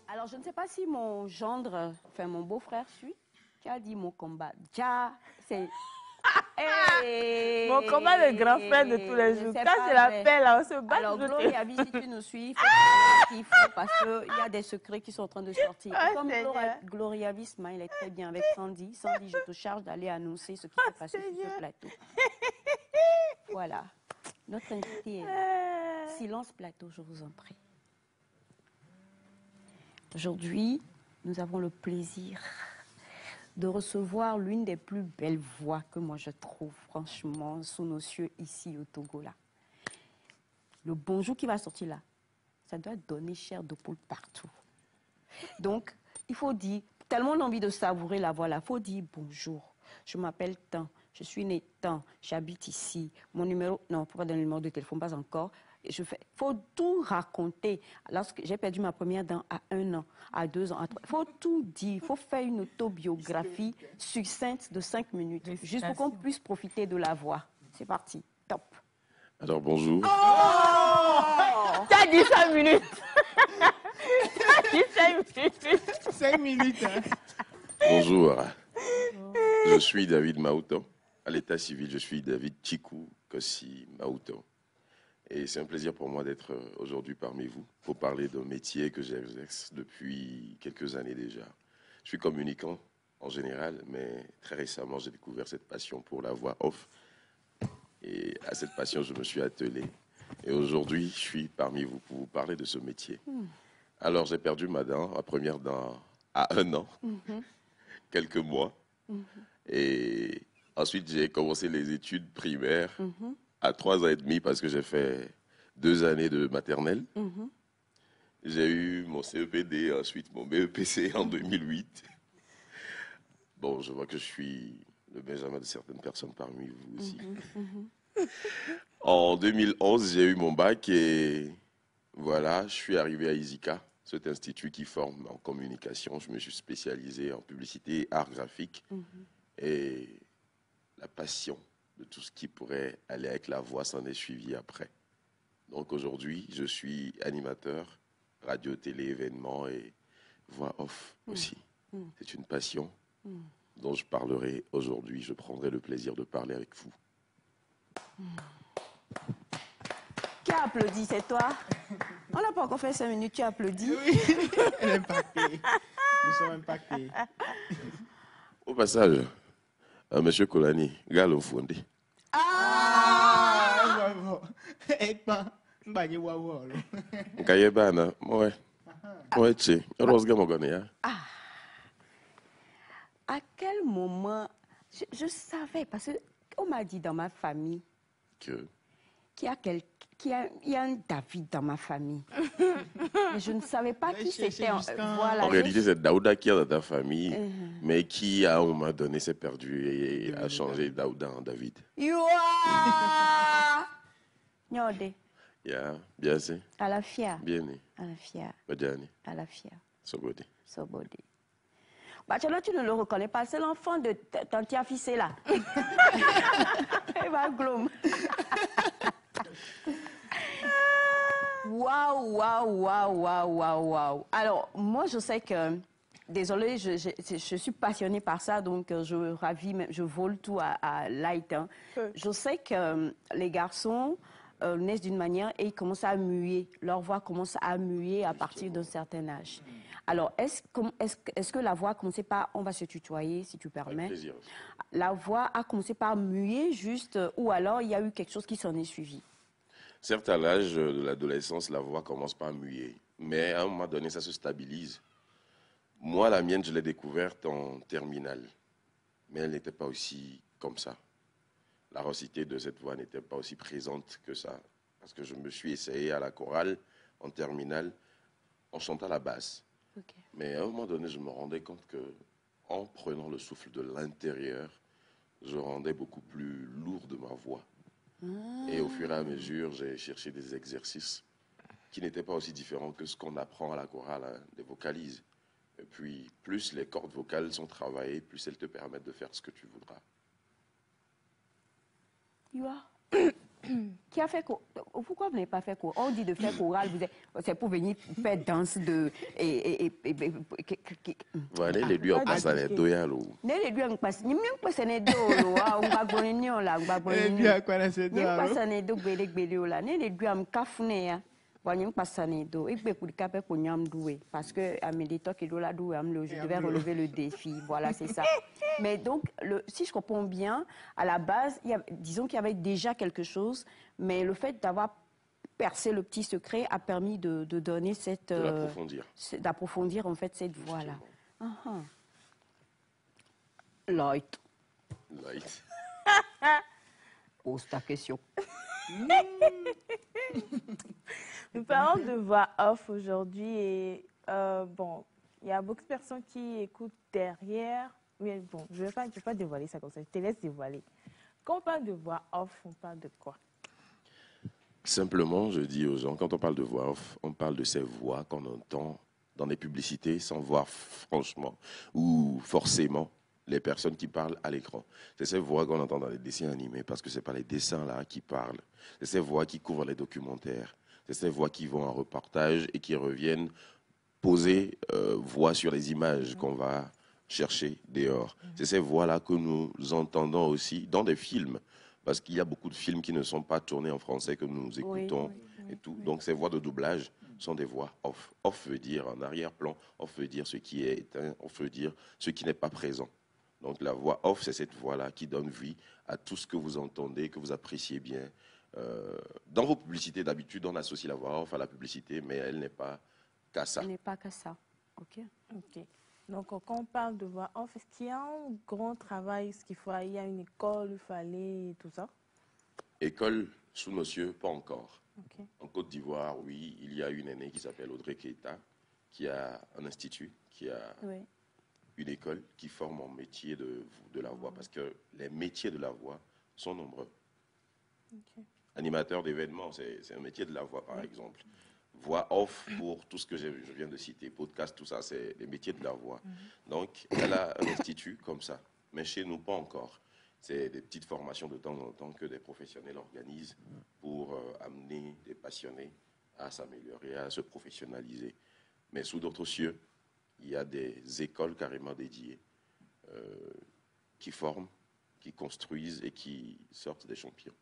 Alors, je ne sais pas si mon gendre, enfin mon beau-frère suit, qui a dit mon combat. Ja, c'est... Hey, mon combat de grand frère de tous les jours. Quand c'est la paix, là, on se bat. Alors, Gloria, si tu nous suis, il faut savoir ce qu'il faut parce qu'il y a des secrets qui sont en train de sortir. Oh, comme Seigneur. Gloria Visma, il est très bien avec Sandy. Sandy, je te charge d'aller annoncer ce qui s'est passé sur ce plateau. Voilà. Notre invité est là. Silence plateau, je vous en prie. Aujourd'hui, nous avons le plaisir de recevoir l'une des plus belles voix que moi je trouve, franchement, sous nos cieux ici au Togo, là. Le bonjour qui va sortir là, ça doit donner chair de poule partout. Donc, il faut dire, tellement on a envie de savourer la voix là, il faut dire bonjour. Je m'appelle tant, je suis né tant, j'habite ici. Mon numéro, non, il ne faut pas donner le numéro de téléphone, pas encore. Il faut tout raconter. Lorsque j'ai perdu ma première dent à 1 an, à 2 ans, à 3 il faut tout dire. Il faut faire une autobiographie succincte de 5 minutes, juste pour qu'on puisse profiter de la voix. C'est parti, top. Alors bonjour. Oh, t'as dit 5 minutes. T'as dit 5 minutes. 5 minutes. Hein. Bonjour. Je suis David Maouto. À l'état civil, je suis David Chikou Kossi Maouto. Et c'est un plaisir pour moi d'être aujourd'hui parmi vous pour parler d'un métier que j'exerce depuis quelques années déjà. Je suis communicant en général, mais très récemment, j'ai découvert cette passion pour la voix off. Et à cette passion, je me suis attelé. Et aujourd'hui, je suis parmi vous pour vous parler de ce métier. Alors, j'ai perdu ma première dent à 1 an, quelques mois. Et ensuite, j'ai commencé les études primaires à 3 ans et demi parce que j'ai fait 2 années de maternelle. J'ai eu mon CEPD, ensuite mon BEPC en 2008. Bon, je vois que je suis le benjamin de certaines personnes parmi vous aussi. En 2011, j'ai eu mon bac et voilà, je suis arrivé à ISICA, cet institut qui forme en communication. Je me suis spécialisé en publicité et art graphique. Et la passion de tout ce qui pourrait aller avec la voix s'en est suivi après. Donc aujourd'hui, je suis animateur, radio, télé, événements et voix off aussi. C'est une passion dont je parlerai aujourd'hui. Je prendrai le plaisir de parler avec vous. Qui a applaudi, c'est toi? On n'a pas encore fait 5 minutes, tu as applaudi. Oui, elle est impactée. Nous sommes impactés. Au passage, Monsieur Kolani, Galo Fondé. Ah, bravo. Et pas, mbanye wawo. Nkayebana, moi, tché, Rose Gamogone. À quel moment, je savais, parce qu'on m'a dit dans ma famille Que qu'il y a un David dans ma famille. Mais je ne savais pas qui c'était. Voilà, en réalité, c'est Daouda qui est dans ta famille, mais qui, à un moment donné, s'est perdu et a changé Daouda en David. Nyode. Yeah, bien c'est. À la fière. Bien né. À la fière. Badiani. À la fière. Sobode. Sobode. Bah, tu ne le reconnais pas, c'est l'enfant de Tantia Fissé là. Il va gloum. Waouh, waouh, waouh, waouh, waouh, waouh. Alors, moi, je sais que, désolée, je suis passionnée par ça, donc je ravis, je vole tout à Light. Hein. Je sais que les garçons naissent d'une manière et ils commencent à muer. Leur voix commence à muer à partir d'un certain âge. Alors, est-ce que la voix a commencé par, on va se tutoyer, si tu permets. Avec plaisir. La voix a commencé par muer juste, ou alors il y a eu quelque chose qui s'en est suivi? Certes, à l'âge de l'adolescence, la voix commence par muer. Mais à un moment donné, ça se stabilise. Moi, la mienne, je l'ai découverte en terminale. Mais elle n'était pas aussi comme ça. La rosité de cette voix n'était pas aussi présente que ça. Parce que je me suis essayé à la chorale en terminale en chantant la basse. Okay. Mais à un moment donné, je me rendais compte que en prenant le souffle de l'intérieur, je rendais beaucoup plus lourde ma voix. Et au fur et à mesure, j'ai cherché des exercices qui n'étaient pas aussi différents que ce qu'on apprend à la chorale, hein, des vocalises. Et puis, plus les cordes vocales sont travaillées, plus elles te permettent de faire ce que tu voudras. qui a fait... Pourquoi vous n'avez pas fait chorale? On dit de faire chorale, c'est pour venir faire danse de... Voilà, les lui ont passé les deux à l'eau. Les lui ont passé... Ils m'ont passé les deux là, on va bonner là, on va bonner. Et puis à quoi c'est Ils m'ont passé les deux belé là, les lui ont cafouné hein. Ils passé les deux. Et puis pour le cap pour nyam doué parce que à mes détox et là doué je devais relever le défi. Voilà, c'est ça. Mais donc si je comprends bien, à la base, disons qu'il y avait déjà quelque chose, mais le fait d'avoir percé le petit secret a permis de donner cette d'approfondir en fait cette voie là. Light. Pose ta question. Nous parlons de voix off aujourd'hui et bon, il y a beaucoup de personnes qui écoutent derrière. Mais bon, je ne vais pas dévoiler ça comme ça, je te laisse dévoiler. Quand on parle de voix off, on parle de quoi? Simplement, je dis aux gens, quand on parle de voix off, on parle de ces voix qu'on entend dans les publicités sans voir franchement ou forcément les personnes qui parlent à l'écran. C'est ces voix qu'on entend dans les dessins animés parce que ce n'est pas les dessins là qui parlent. C'est ces voix qui couvrent les documentaires. C'est ces voix qui vont en reportage et qui reviennent poser voix sur les images qu'on va chercher dehors. C'est ces voix-là que nous entendons aussi dans des films. Parce qu'il y a beaucoup de films qui ne sont pas tournés en français que nous écoutons et tout. Donc ces voix de doublage sont des voix off. Off veut dire en arrière-plan, off veut dire ce qui est éteint, off veut dire ce qui n'est pas présent. Donc la voix off, c'est cette voix-là qui donne vie à tout ce que vous entendez, que vous appréciez bien. Dans vos publicités, d'habitude, on associe la voix off à la publicité, mais elle n'est pas qu'à ça. Elle n'est pas qu'à ça. OK. Donc, quand on parle de voix off, est-ce qu'il y a un grand travail, il y a une école, il fallait tout ça? École, sous nos cieux, pas encore. Okay. En Côte d'Ivoire, oui, il y a une aînée qui s'appelle Audrey Keita, qui a un institut, qui a une école qui forme en métier de la voix, parce que les métiers de la voix sont nombreux. Okay. Animateur d'événements, c'est un métier de la voix, par exemple. Voix off pour tout ce que je viens de citer, podcast, tout ça, c'est les métiers de la voix. Donc, elle a un institut comme ça, mais chez nous, pas encore. C'est des petites formations de temps en temps que des professionnels organisent pour amener des passionnés à s'améliorer, à se professionnaliser. Mais sous d'autres cieux, il y a des écoles carrément dédiées qui forment, qui construisent et qui sortent des champions.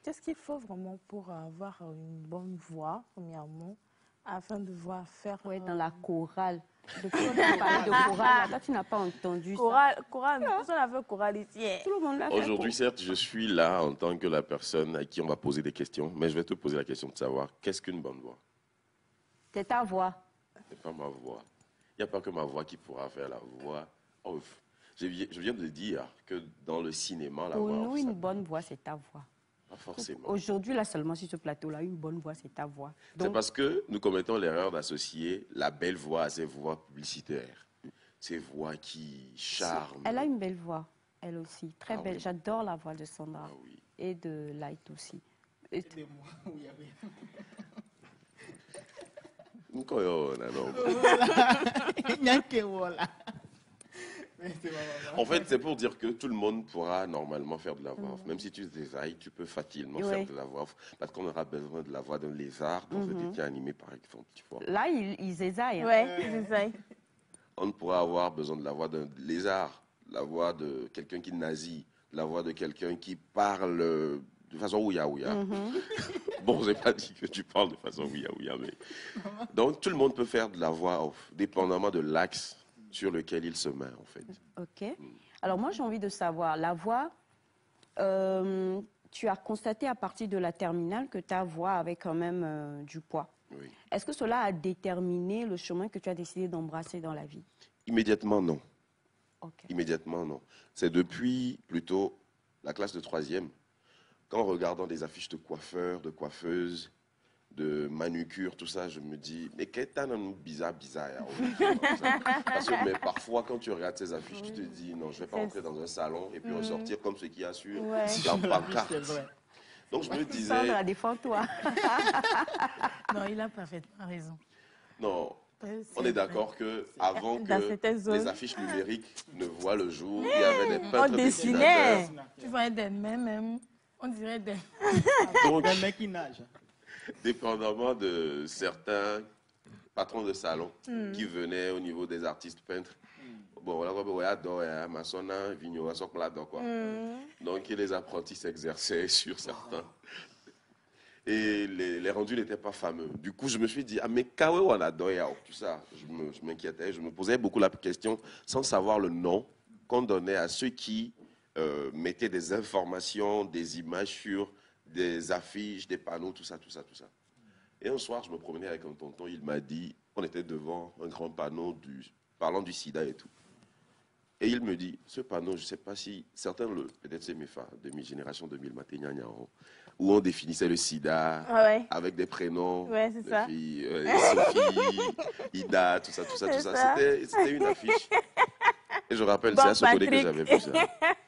Qu'est-ce qu'il faut vraiment pour avoir une bonne voix, premièrement, afin de pouvoir faire... Oui, dans la chorale. Depuis on a parlé de chorale, toi, tu n'as pas entendu chorale, personne n'a fait chorale ici. Tout le monde l'a fait. Aujourd'hui, certes, je suis là en tant que la personne à qui on va poser des questions, mais je vais te poser la question de savoir, qu'est-ce qu'une bonne voix? C'est ta voix. C'est pas ma voix. Il n'y a pas que ma voix qui pourra faire la voix off. Je viens de dire que dans le cinéma, la Pour voix nous, off, une bonne voix, c'est ta voix. pas forcément. Aujourd'hui, là seulement sur ce plateau-là, une bonne voix, c'est ta voix. C'est parce que nous commettons l'erreur d'associer la belle voix à ces voix publicitaires. Ces voix qui charment. Elle a une belle voix, elle aussi. Très belle. Oui. J'adore la voix de Sandra. Ah oui. Et de Light aussi. En fait, c'est pour dire que tout le monde pourra normalement faire de la voix off. Même si tu désailles, tu peux facilement faire de la voix off. Parce qu'on aura besoin de la voix d'un lézard dans un dessin animé, par exemple. Tu vois. Là, ils ésaillent. Oui, ils essayent. On pourra avoir besoin de la voix d'un lézard, la voix de quelqu'un qui nazie, la voix de quelqu'un qui parle de façon ouïa-ouïa. Bon, je n'ai pas dit que tu parles de façon ouïa-ouïa, mais... Donc, tout le monde peut faire de la voix off, dépendamment de l'axe sur lequel il se met, en fait. OK. Alors, moi, j'ai envie de savoir, la voix, tu as constaté à partir de la terminale que ta voix avait quand même du poids. Oui. Est-ce que cela a déterminé le chemin que tu as décidé d'embrasser dans la vie? Immédiatement, non. Okay. Immédiatement, non. C'est depuis, plutôt, la classe de 3e, qu'en regardant des affiches de coiffeurs, de coiffeuses, de manucure, tout ça, je me dis, mais qu'est-ce que bizarre. Parce que mais parfois, quand tu regardes ces affiches, tu te dis, non, je ne vais pas entrer dans un salon et puis ressortir comme ce qu'il y a sur la pancarte. Donc, je me disais... Sandra, défends-toi. Non, il a parfaitement raison. Non, on est d'accord qu'avant que les affiches numériques ne voient le jour, il y avait des peintres on dessinait. Tu vois des mêmes. On dirait des... Donc, Un mec qui nage. dépendamment de certains patrons de salon qui venaient au niveau des artistes peintres, bon, voilà, ouais, adore, maçonna, vigno, socle là-dedans, quoi. Donc, les apprentis s'exerçaient sur certains. Et les rendus n'étaient pas fameux. Du coup, je me suis dit, ah, mais kawe on adore, tout ça. Je m'inquiétais, je me posais beaucoup la question sans savoir le nom qu'on donnait à ceux qui mettaient des informations, des images sur des affiches, des panneaux, tout ça, tout ça, tout ça. Et un soir, je me promenais avec un tonton, il m'a dit, on était devant un grand panneau parlant du sida et tout. Et il me dit, ce panneau, je ne sais pas si certains, peut-être c'est mes femmes, de mes générations 2000, où on définissait le sida avec des prénoms de ça. filles, Sophie, Ida, tout ça, tout ça, tout ça. C'était une affiche. Et je rappelle, c'est à ce côté que j'avais vu ça.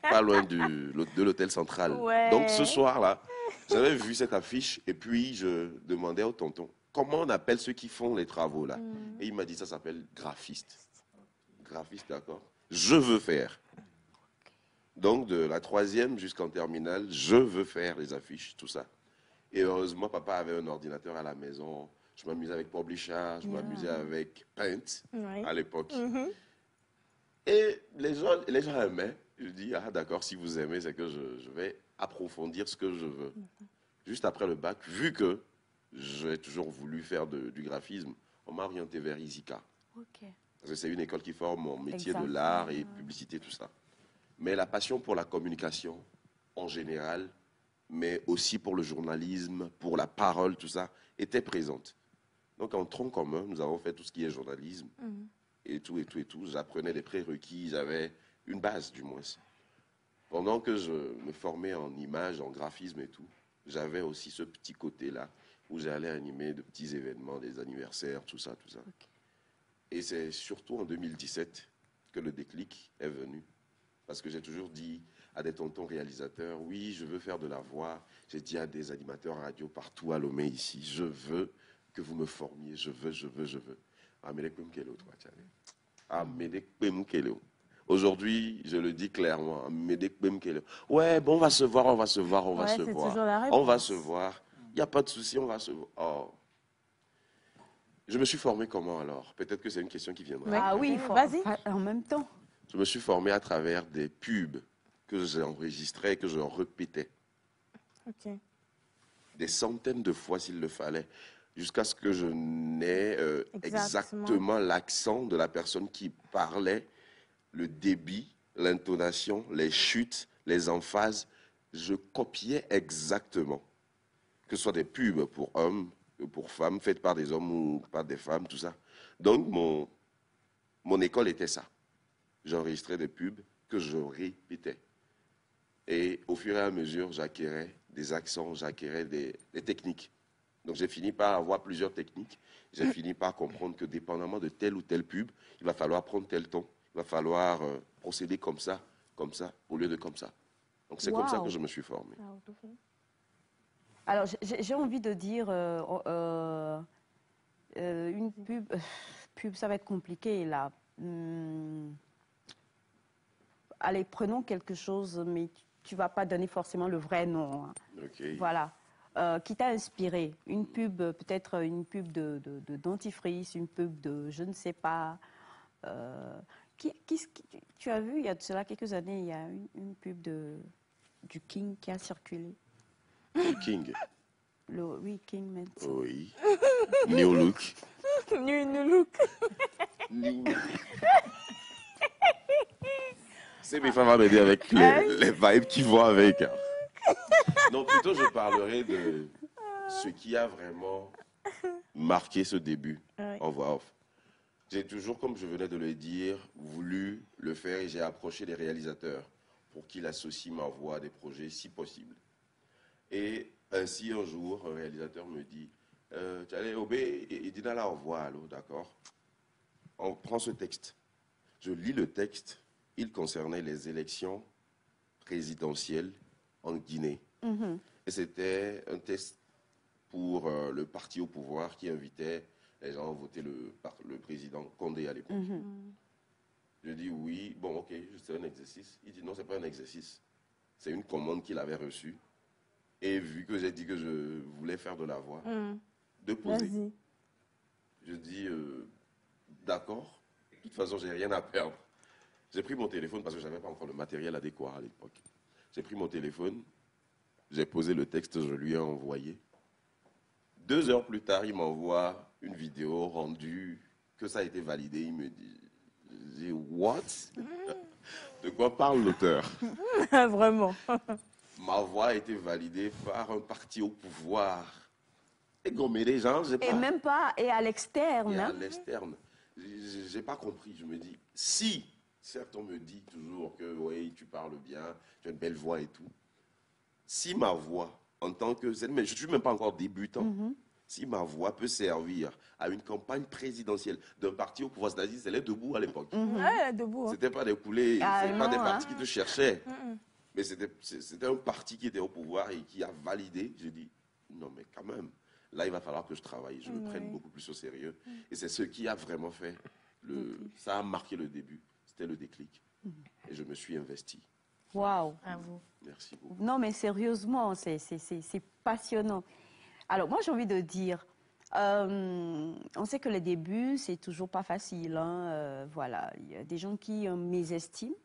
Pas loin de l'hôtel central. Ouais. Donc ce soir-là, j'avais vu cette affiche et puis je demandais au tonton, comment on appelle ceux qui font les travaux là? Et il m'a dit, ça s'appelle graphiste. Graphiste, d'accord. Je veux faire. Donc, de la 3e jusqu'en terminale, je veux faire les affiches, tout ça. Et heureusement, papa avait un ordinateur à la maison. Je m'amusais avec Publisher, je m'amusais avec Paint à l'époque. Et les gens aimaient. Je dis, ah d'accord, si vous aimez, c'est que je vais approfondir ce que je veux. Juste après le bac, vu que j'ai toujours voulu faire du graphisme, on m'a orienté vers Isika. Parce que c'est une école qui forme en métier de l'art et publicité, tout ça. Mais la passion pour la communication en général, mais aussi pour le journalisme, pour la parole, tout ça, était présente. Donc en tronc commun, nous avons fait tout ce qui est journalisme et tout, et tout, et tout. J'apprenais des prérequis, j'avais une base du moins. Pendant que je me formais en images, en graphisme et tout, j'avais aussi ce petit côté-là où j'allais animer de petits événements, des anniversaires, tout ça, tout ça. Et c'est surtout en 2017 que le déclic est venu. Parce que j'ai toujours dit à des tontons réalisateurs, oui, je veux faire de la voix. J'ai dit à des animateurs radio partout à Lomé ici, je veux que vous me formiez, je veux. Aujourd'hui, je le dis clairement, ouais, bon, on va se voir. On va se voir. Il n'y a pas de souci, on va se voir. Oh. Je me suis formé comment alors? Peut-être que c'est une question qui viendra. Ah oui, vas-y. En même temps. Je me suis formé à travers des pubs que j'ai enregistrées et que je répétais. Des centaines de fois s'il le fallait, jusqu'à ce que je n'ai exactement l'accent de la personne qui parlait, le débit, l'intonation, les chutes, les emphases. Je copiais exactement. Que ce soit des pubs pour hommes, pour femmes, faites par des hommes ou par des femmes, tout ça. Donc, mon école était ça. J'enregistrais des pubs que je répétais. Et au fur et à mesure, j'acquérais des accents, j'acquérais des techniques. Donc, j'ai fini par avoir plusieurs techniques. J'ai fini par comprendre que dépendamment de telle ou telle pub, il va falloir prendre tel ton, il va falloir procéder comme ça, au lieu de comme ça. Donc, c'est comme ça que je me suis formé. Alors, j'ai envie de dire, une pub, ça va être compliqué là. Allez, prenons quelque chose, mais tu ne vas pas donner forcément le vrai nom. Hein. Voilà. Qui t'a inspiré? Une pub, peut-être une pub de dentifrice, une pub de je ne sais pas. Tu as vu, il y a de cela quelques années, il y a une pub du King qui a circulé. King. Oui, King Mint. Oui. New look. New look. C'est mes femmes à m'aider avec les vibes qui vont avec. Non, plutôt je parlerai de ce qui a vraiment marqué ce début en voix off. J'ai toujours, comme je venais de le dire, voulu le faire et j'ai approché des réalisateurs pour qu'ils associent ma voix à des projets si possible. Et ainsi, un jour, un réalisateur me dit, tu allais Obé, il dit là, au revoir, d'accord. On prend ce texte. Je lis le texte. Il concernait les élections présidentielles en Guinée. Et c'était un texte pour le parti au pouvoir qui invitait les gens à voter le président Condé à l'époque. Je dis oui, bon, ok, c'est un exercice. Il dit non, c'est pas un exercice. C'est une commande qu'il avait reçue Et vu que j'ai dit que je voulais faire de la voix, de poser. Vas-y. Je dis, d'accord, de toute façon, j'ai rien à perdre. J'ai pris mon téléphone parce que je n'avais pas encore le matériel adéquat à l'époque. J'ai pris mon téléphone, j'ai posé le texte, je lui ai envoyé. 2 heures plus tard, il m'envoie une vidéo rendue, que ça a été validé. Il me dit, je dis, what? De quoi parle l'auteur? Vraiment. Ma voix a été validée par un parti au pouvoir. Et gommer les gens, j'ai pas... Et même pas, et à l'externe. Et à Hein? l'externe. J'ai pas compris. Je me dis, si, certes, on me dit toujours que oui, tu parles bien, tu as une belle voix et tout. Si ma voix, en tant que... Mais je ne suis même pas encore débutant. Si ma voix peut servir à une campagne présidentielle d'un parti au pouvoir, c'est-à-dire c'est les debout à l'époque. Ouais, debout. Hein. C'était pas des coulées, Ah, c'était pas non, des partis hein. qui te cherchaient. Mais c'était un parti qui était au pouvoir et qui a validé. J'ai dit, non mais quand même, là il va falloir que je travaille, je me prenne beaucoup plus au sérieux. Et c'est ce qui a vraiment fait, ça a marqué le début, c'était le déclic. Et je me suis investi. Waouh. Bravo. Merci beaucoup. Non, mais sérieusement, c'est passionnant. Alors, moi, j'ai envie de dire, on sait que les débuts, c'est toujours pas facile. Hein, voilà, il y a des gens qui mésestiment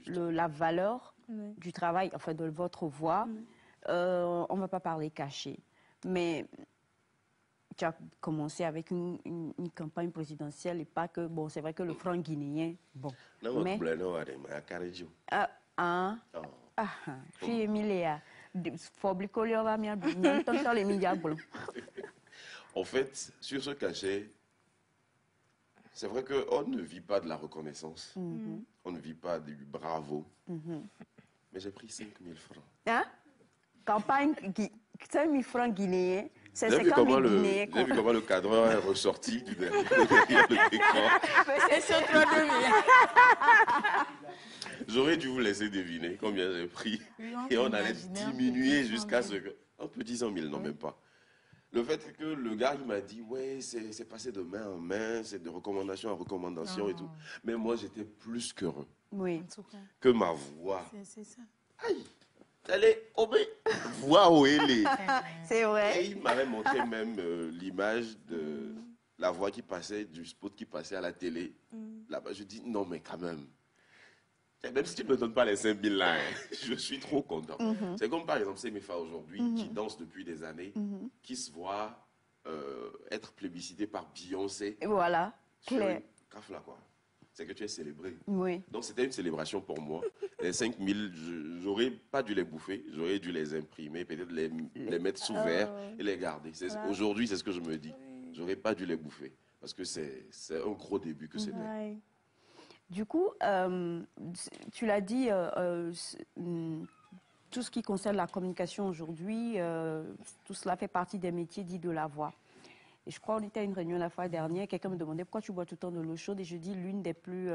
la valeur du travail, enfin, de votre voix. On ne va pas parler caché. Mais tu as commencé avec une campagne présidentielle et pas que, bon, c'est vrai que le franc guinéen, bon. Non, Mais, fille Emilia, en fait, sur ce cachet, c'est vrai qu'on ne vit pas de la reconnaissance. On ne vit pas du bravo. Mais j'ai pris 5 000 francs. hein? Campagne 5 000 francs guinéens, c'est J'ai vu 50 000 comment guinéens. j'ai vu comment le cadreur est ressorti derrière le décor. C'est sur toi J'aurais dû vous laisser deviner combien j'ai pris. Et on allait diminuer jusqu'à ce que... Un peu 10 000, non, même pas. Le fait que le gars, il m'a dit, ouais, c'est passé de main en main, c'est de recommandation en recommandation et tout. Mais moi, j'étais plus qu'heureux Oui. que ma voix. C'est ça. Aïe, elle est voix où elle est. C'est Et vrai. il m'avait montré même l'image de la voix qui passait, du spot qui passait à la télé. Là-bas, je dis, non, mais quand même. Même si tu ne me donnes pas les 5 000 là, je suis trop content. C'est comme par exemple Semefa aujourd'hui, qui danse depuis des années, qui se voit être plébiscité par Beyoncé. Et voilà, sur clair. une CAF là, quoi. C'est que tu es célébré. Oui. Donc c'était une célébration pour moi. Les 5 000, j'aurais pas dû les bouffer, j'aurais dû les imprimer, peut-être les mettre sous verre et les garder. Aujourd'hui, c'est ce que je me dis. J'aurais pas dû les bouffer parce que c'est un gros début que c'était. Ouais. Du coup, tu l'as dit, tout ce qui concerne la communication aujourd'hui, tout cela fait partie des métiers dits de la voix. Et je crois qu'on était à une réunion la fois dernière, quelqu'un me demandait pourquoi tu bois tout le temps de l'eau chaude et je dis l'une des plus,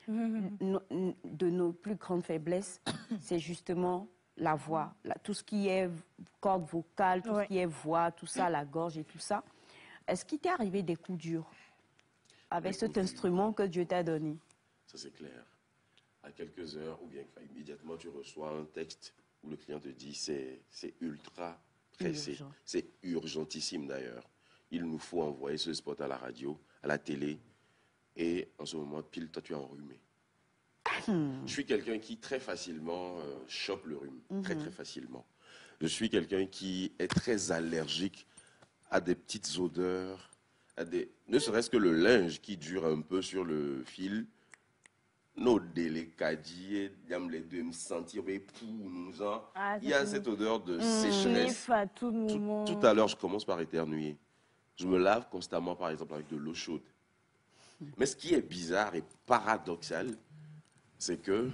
de nos plus grandes faiblesses, c'est justement la voix. Tout ce qui est corde vocale, tout ce qui est voix, tout ça, la gorge et tout ça. Est-ce qu'il t'est arrivé des coups durs avec cet instrument que Dieu t'a donné? Ça, c'est clair. À quelques heures, ou bien immédiatement, tu reçois un texte où le client te dit c'est ultra pressé. Urgent. C'est urgentissime d'ailleurs. Il nous faut envoyer ce spot à la radio, à la télé. Et en ce moment, pile, toi, tu es enrhumé. Je suis quelqu'un qui très facilement chope le rhume. Très, très facilement. Je suis quelqu'un qui est très allergique à des petites odeurs, ne serait-ce que le linge qui dure un peu sur le fil. Nos délicadiers, les deux me sentir, mais pour nous, genre, il y a cette odeur de sécheresse. À tout moment. Tout à l'heure, je commence par éternuer. Je me lave constamment, par exemple, avec de l'eau chaude. Mais ce qui est bizarre et paradoxal, c'est que,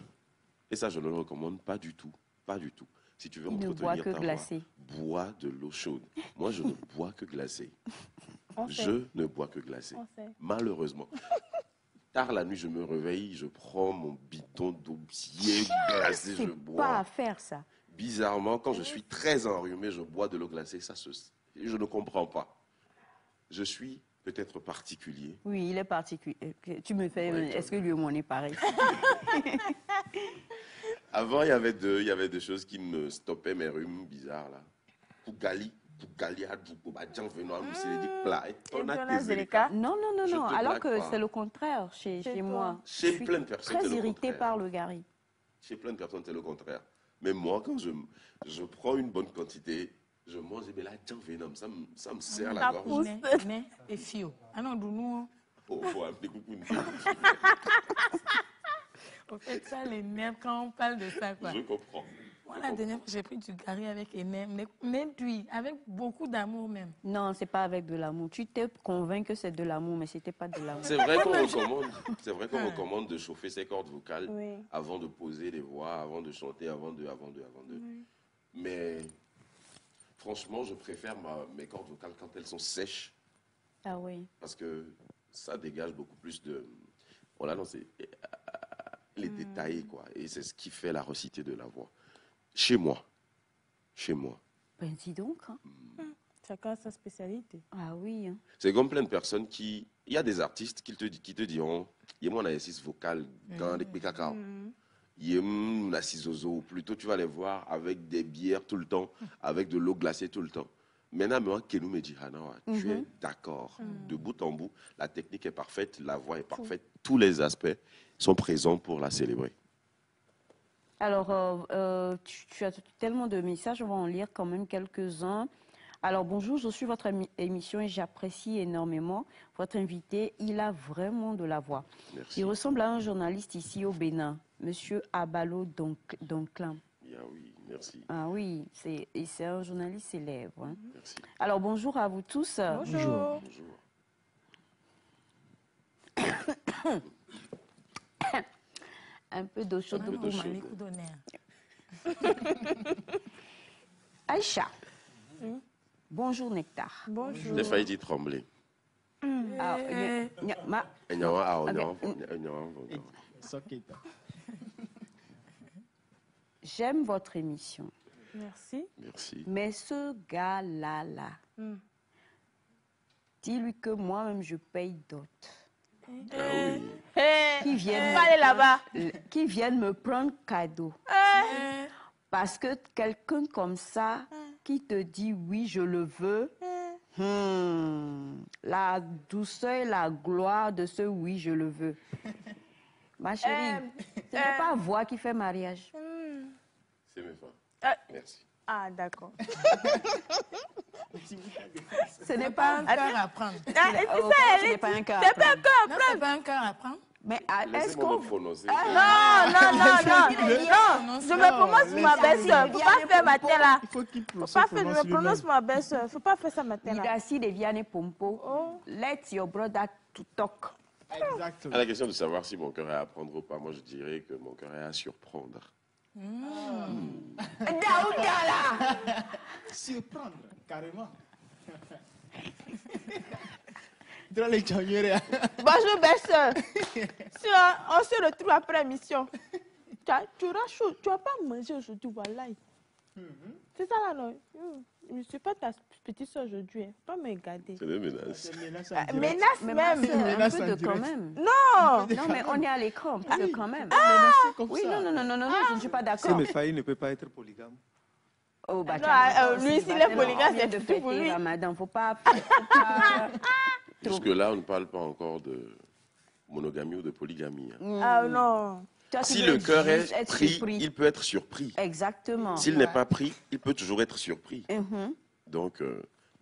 et ça, je ne le recommande pas du tout, pas du tout. Si tu veux Il ne entretenir boit que ta voix, glacé. bois de l'eau chaude. Moi, je ne bois que glacé. On sait. Je ne bois que glacé. On sait. Malheureusement. Tard la nuit, je me réveille, je prends mon bidon d'eau bien glacée, je C'est pas bois. à faire, ça. Bizarrement, quand je suis très enrhumé, je bois de l'eau glacée. Je ne comprends pas. Je suis peut-être particulier. Oui, il est particulier. Tu me fais... Ouais, Est-ce que lui et moi, on est pareil? Avant, il y avait deux choses qui me stoppaient mes rhumes bizarres, là. Pougali, c'est dit plat. On a Jonas tes Zeleka. Non, non, non, Je non. te Alors blague que pas. c'est le contraire chez Chez toi. moi. Chez Je suis plein de personnes, c'est très le irritée contraire. par le gari. Chez plein de personnes, c'est le contraire. Mais moi, quand je prends une bonne quantité, je mange, mais là, tiens, Venom, ça me serre la Ça gorge. pousse. Ne et fio. Ah non, nous, Faut appeler coucou une fille. on fait ça les nerfs quand on parle de ça, quoi. Je comprends. Moi, la dernière fois, j'ai pris du gari avec Enem, avec beaucoup d'amour même. Non, c'est pas avec de l'amour. Tu t'es convaincu que c'est de l'amour, mais c'était pas de l'amour. C'est vrai qu'on recommande de chauffer ses cordes vocales Oui. avant de poser les voix, avant de chanter, avant de. Mais franchement, je préfère mes cordes vocales quand elles sont sèches Ah oui. parce que ça dégage beaucoup plus de. Voilà, non, c'est les détails, quoi. Et c'est ce qui fait la recité de la voix. Chez moi. Ben dis donc. Hein. Chacun a sa spécialité. Ah oui. Hein. C'est comme plein de personnes qui. Il y a des artistes qui te diront il y a mon exercice vocal dans les cacao. Il y a mon assisozo. Ou plutôt, tu vas les voir avec des bières tout le temps, avec de l'eau glacée tout le temps. Maintenant, moi, Kenou me dit tu es d'accord. De bout en bout, la technique est parfaite, la voix est parfaite, tous les aspects sont présents pour la célébrer. Alors, tu as tellement de messages, on va en lire quand même quelques-uns. Alors, bonjour, je suis votre émission et j'apprécie énormément votre invité. Il a vraiment de la voix. Merci. Il ressemble à un journaliste ici au Bénin, Monsieur Abalo Donclin. Oui, merci. Ah oui, c'est un journaliste célèbre. Hein. Merci. Alors, bonjour à vous tous. Bonjour. Bonjour. Un peu d'eau chaude peu pour d'eau moi. chaude. Coup d'honneur. Aïcha. Bonjour, Nectar. Bonjour. J'ai failli dire trembler. Ah, Soketa. j'aime votre émission. Merci. Merci. Mais ce gars-là, dis-lui que moi-même, je paye dot. Ah oui. Qui viennent, Pas aller là-bas. qui viennent me prendre cadeau. Parce que quelqu'un comme ça, qui te dit oui, je le veux, la douceur et la gloire de ce oui, je le veux. Ma chérie, ce n'est pas voix qui fait mariage. C'est mes femmes. Merci. Ah, d'accord. Ce n'est Pas pas un cœur à prendre. Ah, et Oh, c'est ça, ce elle n'est est... pas un cœur. C'est pas encore. Non, c'est pas un cœur à prendre. Mais est-ce Laissez-moi qu'on... me prononcer. Non, je me prononce pour ma belle-sœur. Faut pas faire matin là. Il faut qu'il Faut pas faire, je me prononce lui-même. pour ma belle-sœur. Faut pas faire ça matin là. Didasi de Vianney Pompo, Oh. let your brother to talk. Exactement. À la question de savoir si mon cœur est à apprendre ou pas, moi je dirais que mon cœur est à surprendre. Surprendre, carrément. Dans les January. Bonjour belle-sœur. Si on se retrouve après mission. Tu auras chaud. Tu vas pas manger aujourd'hui, voilà. C'est ça là, non? Je ne suis pas ta petite soeur aujourd'hui. Hein. Faut pas me regarder. C'est des menaces. C'est menace en direct. Menace Mais même. ma sœur, un Menace peu en de direct. quand même. Non. Non, mais on est à l'écran, un peu de quand même. Menacé comme Oui, ça. non, non, non, non, non, je ne suis pas Ce d'accord. Mefaï ne peut pas être polygame. Oh, bah, Non, tiens, lui, aussi, s'il bah, est polygame, on vient c'est de tout pour fêter lui. Ramadan, faut pas... Jusque-là, on ne parle pas encore de monogamie ou de polygamie. Hein. Ah non. Toi, tu Si veux le cœur juste est être pris, surpris. il peut être surpris. Exactement. S'il n'est pas pris, il peut toujours être surpris. Mhm. Donc, mon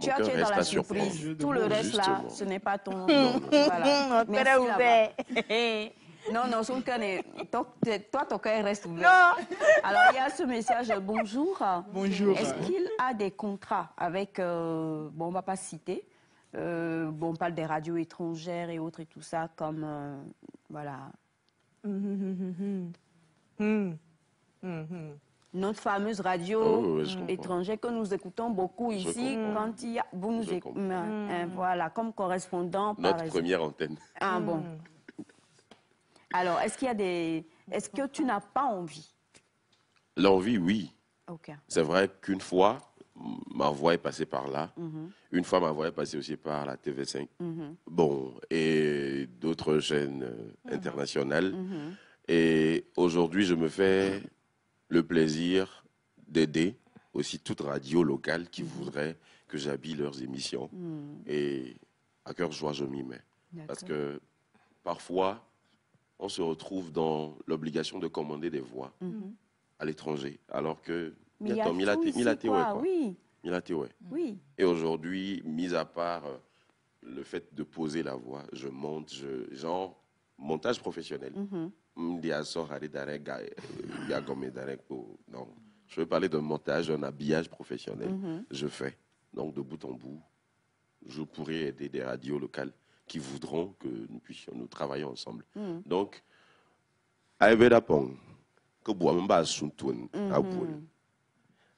Tu as cœur tué dans reste la à surprendre. surprise. Tout le reste là, Justement. ce n'est pas ton... Voilà. Mon Merci, cœur est là-bas. ouvert. Non, non, son cœur est... Toi, ton cœur reste ouvert. Non. Alors, il y a ce message, bonjour. Bonjour. Est-ce qu'il a des contrats avec, bon, on ne va pas citer, bon, on parle des radios étrangères et autres et tout ça, comme, voilà, notre fameuse radio Oh, ouais, je comprends. étrangère que nous écoutons beaucoup Je ici, comprends. quand il y a, vous nous Je écoutez, comprends. voilà, comme correspondant, par Notre exemple. première antenne. Ah bon. Alors, est-ce qu'il y a des, est-ce que tu n'as pas envie? L'envie, oui. Ok. C'est vrai qu'une fois, ma voix est passée par là. Une fois, ma voix est passée aussi par la TV5. Bon, et d'autres chaînes internationales. Et aujourd'hui, je me fais le plaisir d'aider aussi toute radio locale qui voudrait que j'habille leurs émissions. Et à cœur joie, je m'y mets. Parce que parfois, on se retrouve dans l'obligation de commander des voix à l'étranger, alors que Mais il y a tout ici, quoi. Oui. Oui. Et aujourd'hui, mis à part le fait de poser la voix, je monte, genre montage professionnel. Non, je veux parler d'un montage, d'un habillage professionnel. Je fais. Donc, de bout en bout, je pourrais aider des radios locales qui voudront que nous puissions nous travailler ensemble. Donc, Aïbedapong, que Boamba Suntun, Aboul,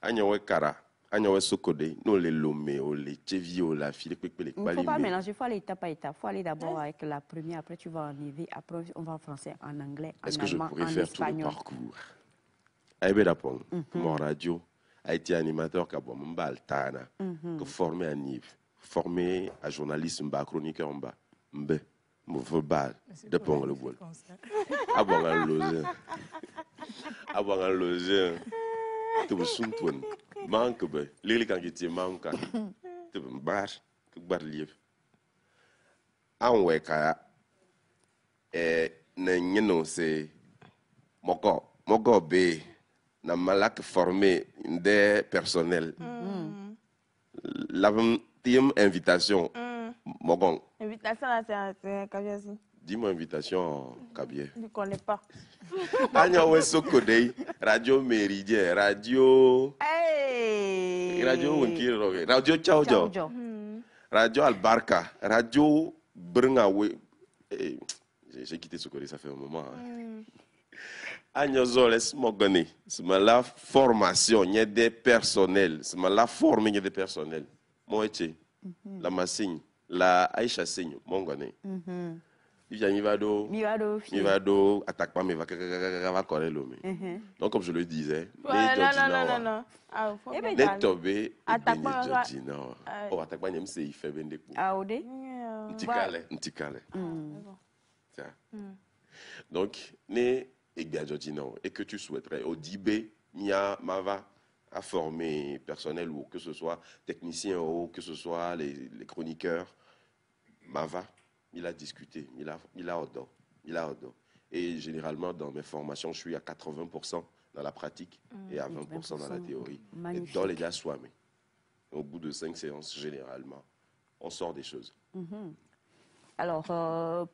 Agnawe Kara, Agnawe Sokode, nous les Lomé, les Tchevio, la fille, les Il ne faut pas mélanger, il faut aller étape par étape. Il faut aller d'abord avec la première, après tu vas en arriver, après on va en français, en anglais, en allemand, en espagnol. Est-ce que je pourrais faire tout le parcours? Aïbedapong, mon radio a été animateur à Boamba Altana, que formé à Nive, formé à journalisme, chroniqueur en bas. Mbe, verbal, de pong le bol. Abouan loge. Abouan loge. Tu veux suntuan. Manque be. Lili quand tu manques. Tu veux bar. Que bar live. Anweka. Ne se. Moko be. Na malak formé des personnels. La team invitation. Mogon. Invitation là, c'est Kabia aussi. Dis-moi invitation en Kabia. Je ne connais pas. Agnawe Sokodei, Radio Méridien, Radio. Hey! Radio Ciao Ciao. Radio Albarka, Radio Brungawe. J'ai quitté Sokodei, ça fait un moment. Agnozoles Mogone, c'est la formation, il y a des personnels, c'est la forme, il y a des personnels. Moi, la Massigne. La Aïcha Seigne, mon gane. Mivado, attaque pas, mais va correr l'homme. Donc, comme je le disais, non. les tobés, attaque pas, oh, attaque pas, il fait bien des coups. Ntikale. Donc, né, et que tu souhaiterais, au Dibé, Mia, Mava, à former personnel ou que ce soit technicien ou que ce soit les chroniqueurs, Mava, il a discuté, il a ordonné. Et généralement, dans mes formations, je suis à 80% dans la pratique et à 20% dans la théorie. Magnifique. Et dans les gars, soit-même. Au bout de 5 séances, généralement, on sort des choses. Alors,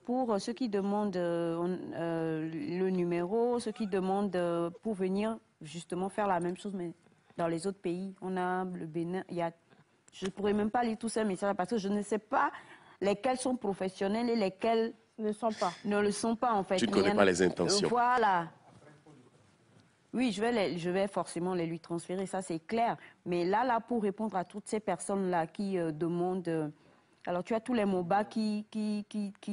pour ceux qui demandent le numéro, ceux qui demandent pour venir justement faire la même chose, mais dans les autres pays, on a le Bénin, je ne pourrais même pas lire tous ces messages parce que je ne sais pas lesquels sont professionnels et lesquels ne le sont pas en fait. Tu ne connais pas les intentions. Voilà. Oui, je vais forcément les lui transférer, ça c'est clair. Mais là, pour répondre à toutes ces personnes-là qui demandent... alors, tu as tous les MOBA qui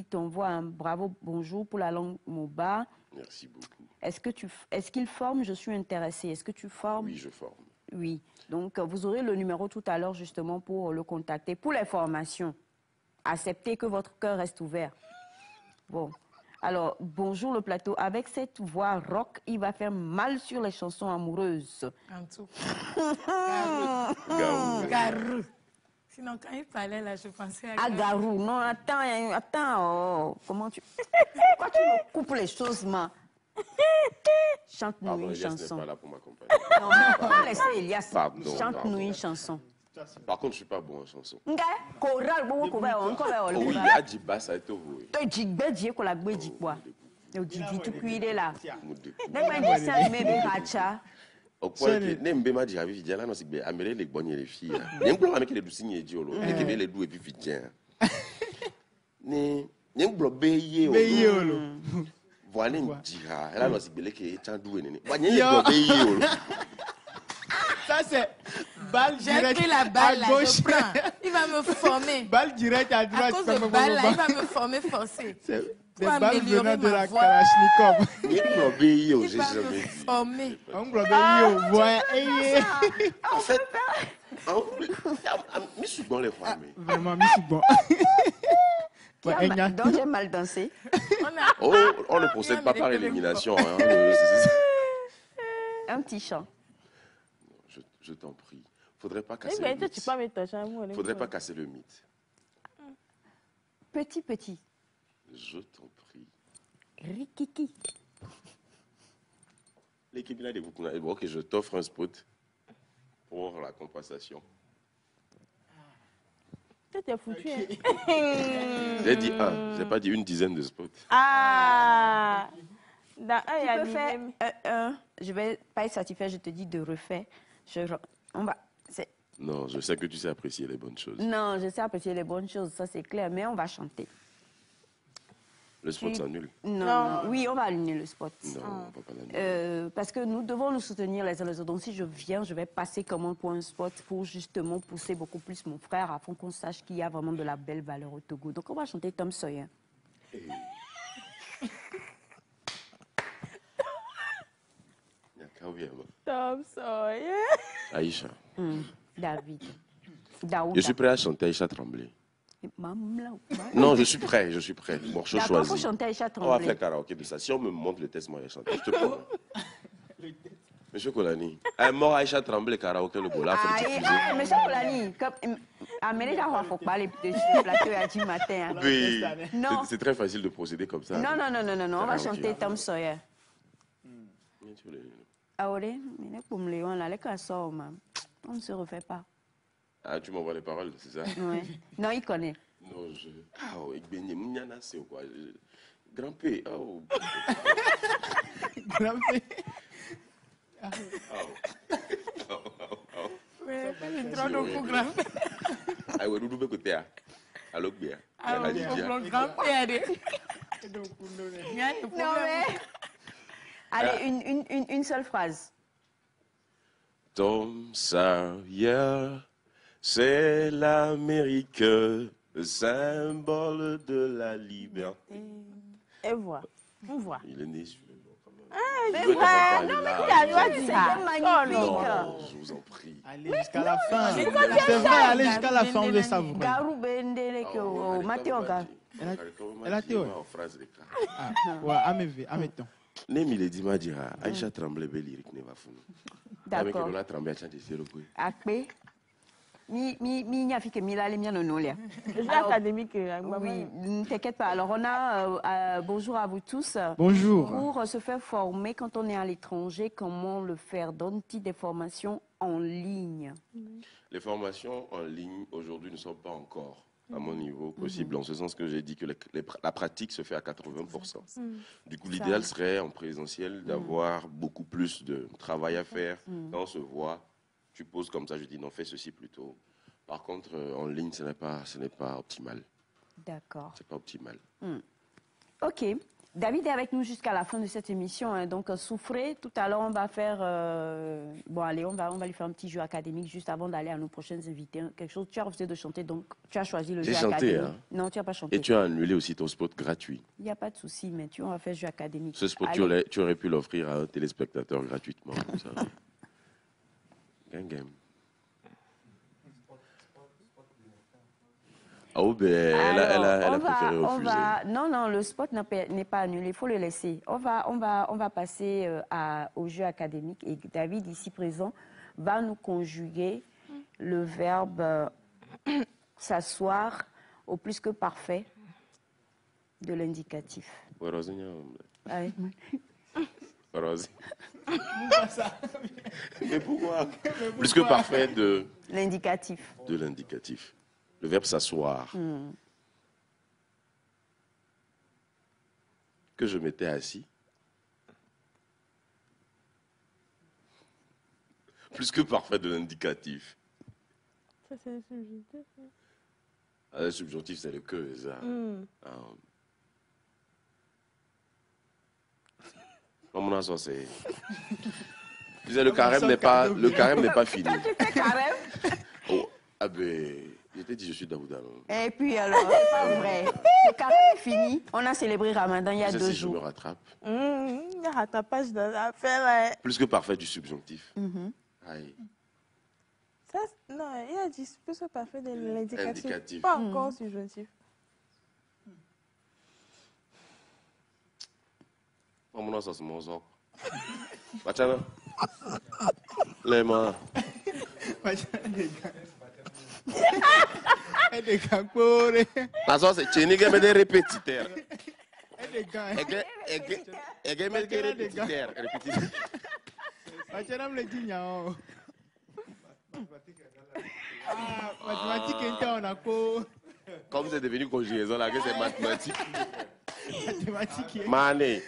t'envoient un bravo, bonjour pour la langue MOBA. Merci beaucoup. Est-ce qu'ils forment? Je suis intéressée. Est-ce que tu formes? Oui, je forme. Oui. Donc, vous aurez le numéro tout à l'heure justement pour le contacter. Pour les formations, acceptez que votre cœur reste ouvert. Bon. Alors, bonjour le plateau. Avec cette voix rock, il va faire mal sur les chansons amoureuses. En tout Garou. Garou. Sinon, quand il parlait là, je pensais à Garou. Non, attends. Oh. Comment tu... Pourquoi tu me coupes les choses, ma? Chante-nous une chanson. Pas là pour m'accompagner. Non, on va laisser Elias. Chante-nous une chanson. Par contre, je ne suis pas bon en chanson. Oui, a dit bas, ça a été voué. Au point que Nembe m'a dit, il y a là, non, c'est que Améré les bonnes les filles. Il y a un plan avec les douces signes et diolo. Et que les douces et puis fidjien. Il y a un bloc béyé. Voilà une dira. Là, non, c'est que les gens doués. Il y a un bloc béyé. Ça, c'est balle j'ai direct pris la balle à là, gauche. je prends. Il va me former. Balle direct à À droite. cause de balle là, il va me former forcé. C'est des Pour balles améliorer venant de ma la voix. Kalachnikov. Il y a un bloc béyé, Il j'ai va jamais me dit. former. On bloque yo, voyez. En fait, je suis bon les femmes. Vraiment, mais c'est bon. Ouais, Enya. Donc j'ai mal dansé. Oh, on ne procède pas par élimination. Hein. Un petit chant. je t'en prie. Faudrait pas Eh casser bien, le toi, tu mythe. peux mettre ton chameau. Faudrait pas casser le mythe. Petit, petit. Je t'en prie. Rikiki. L'équipe là, bon, ok, je t'offre un spot pour la compensation. Toi, t'es foutu, hein. J'ai dit un, j'ai pas dit une dizaine de spots. Ah! Dans un, il Tu y a peux faire Minem. un. Je vais pas être satisfait, je te dis de refaire. On va. Non, je sais que tu sais apprécier les bonnes choses. Non, je sais apprécier les bonnes choses, ça c'est clair, mais on va chanter. Le spot s'annule. Non. Oui, on va annuler le spot. Non, on va pas l'annuler. Parce que nous devons nous soutenir les uns les autres. Donc si je viens, je vais passer commande pour un spot pour justement pousser beaucoup plus mon frère afin qu'on sache qu'il y a vraiment de la belle valeur au Togo. Donc on va chanter Tom Sawyer. Hey. Tom Sawyer. Aïcha. David. Daouda. Je suis prêt à chanter Aïcha Tremblay. Maman. Non, je suis prêt, je suis prêt. Morceau D'accord, choisi. faut chanter Aïcha On va faire Tremblay. karaoké de ça. Si on me montre le test, moi, je chante. Je te promets. Monsieur Kolani, un mort Aïcha Tremblay, karaoké, le bola, faut le diffuser. Monsieur Olani, amenez la voix, faut parler de plateau à du matin. Hein. Oui, Non. c'est très facile de procéder comme ça. Non, on va Karaoké. chanter Tom Sawyer. Bien sûr, les- Ah ouais, mais pour me lever, on a les casseurs, on ne se refait pas. Ah, tu m'envoies les paroles, c'est ça? Ouais. Non, il connaît. Non, je. Ah, oh, ik ben je mougnana, c'est quoi? Grand P. Oh. Grand P. Oh. Oh, oh, oh. Mais pas une trop de programme. Ah, ouais, nous côté. Allô, bien. Ah, on est grand-père. Donc, pour nous, Il y a des Non, problèmes. mais... Allez, une seule phrase. Tom Sawyer, c'est l'Amérique, le symbole de la liberté. Et voilà. On voit. Il est né sur le nom, quand même. Mais Je veux voilà. quand même Non, pas mais aller tu là. as dit ça. magnifique. Oh, Non, je vous en prie. allez jusqu'à la fin. mais C'est vrai, allez jusqu'à la fin, on veut savourer. Garou Bendele, Mathéo Ga. Elle a été, ouais. En phrase de cas. Ah, ouais, amettons. Nemi le dit, Madira, Aïcha Tremblay, belle lyrique, ne va foutre. Avec D'accord. le Tremblay, chante des séros. Akpe. Mi fi que mi la le mien non là. Je suis académique. Oui, ne t'inquiète pas. Alors on a bonjour à vous tous. Bonjour. Pour se faire former quand on est à l'étranger, comment le faire? Donne-t-il des formations en ligne? Les formations en ligne, aujourd'hui, ne sont pas encore à mon niveau possible, en ce sens que j'ai dit que la pratique se fait à 80%. Du coup, l'idéal serait en présentiel d'avoir beaucoup plus de travail à faire. Quand on se voit, tu poses comme ça, je dis non, fais ceci plutôt. Par contre, en ligne, ce n'est pas optimal. D'accord. C'est pas optimal. Ok. David est avec nous jusqu'à la fin de cette émission. Hein. Donc, souffrez. Tout à l'heure, on va faire... Bon, allez, on va lui faire un petit jeu académique juste avant d'aller à nos prochaines invités. Quelque chose. Tu as refusé de chanter, donc tu as choisi le jeu J'ai chanté, académique. hein. Non, tu n'as pas chanté. Et tu as annulé aussi ton spot gratuit. Il n'y a pas de souci, mais on va faire jeu académique. Ce spot, Allez. tu aurais pu l'offrir à un téléspectateur gratuitement. Comme ça. Gang, gang. Oh, ben, elle a préféré refuser. Non, le spot n'est pas annulé, il faut le laisser. On va passer au jeu académique et David, ici présent, va nous conjuguer le verbe s'asseoir au plus que parfait de l'indicatif. Allez. Mais pourquoi? Plus que parfait de L'indicatif. l'indicatif. Le verbe s'asseoir. Que je m'étais assis. Plus que parfait de l'indicatif. Ça, c'est le subjonctif. Ah, le subjonctif, c'est le que, ça. Ah. Non, mon asso, c'est... Tu sais, le carême n'est pas fini. Tu fais carême. Oh, ah ben, je t'ai dit, je suis Daouda. Non? Et puis alors, c'est pas vrai. Le carême est fini. On a célébré Ramadan il y a Je sais 2 si je me jours. rattrape. Il y a rattrapage dans l'affaire. Plus que parfait du subjonctif. Aïe. Ça, non, il a dit plus que parfait de l'indicatif. Indicatif. Pas encore subjonctif. Mon asso, c'est mon zo. Bachana. Les mains. Des gars, pour. La soeur, c'est Tchéni qui met des répétiteurs. Des gars. Et qui met des répétiteurs. Machanam le dit nyao. Ah, mathématiques on a quoi? Comme c'est devenu conjugaison là, que c'est mathématique. Mathématiques. Mané.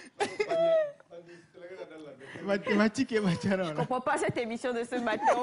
Mathématiques et machanam. Je ne comprends pas cette émission de ce matin.